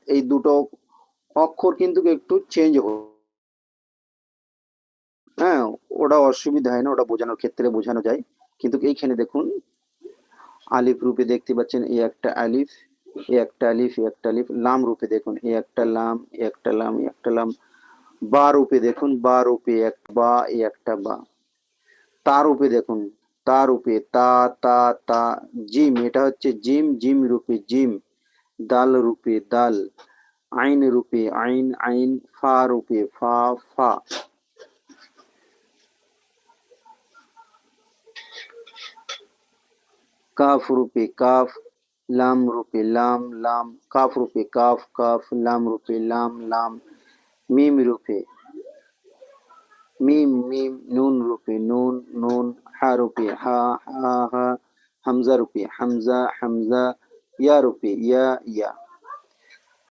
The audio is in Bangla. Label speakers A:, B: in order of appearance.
A: এই দুটো অক্ষর কিন্তু একটু চেঞ্জ হ্যাঁ, ওটা অসুবিধা হয় না, ওটা বোঝানোর ক্ষেত্রে বোঝানো যায়। কিন্তু এইখানে দেখুন আলিফ রূপে দেখতে পাচ্ছেন, এই একটা আলিফ, এই একটা আলিফ, এই একটা আলিফ। লাম রূপে দেখুন, এই একটা লাম, এই একটা লাম, এই একটা লাম। বা রূপে দেখুন, বা রূপে এক বা, এই একটা বা। তা রূপে দেখুন, তা রূপে তা, তা তা। জিম, এটা হচ্ছে জিম, জিম রূপে জিম। দাল রূপে দাল। আইন রূপে আইন, আইন। ফা রূপে ফা, ফা। কাফ রূপে কাফ। লাম রূপে লাম, লাম। কাফ রূপে কাফ, কাফ। লাম রূপে লাম, লাম। মিম রূপে মিম, মিম। নুন রূপে নুন, নুন। হা রূপে হা, হা, হা। হামজা রূপে হামজা, হামজা। ইয়া রূপে ইয়া, ইয়া।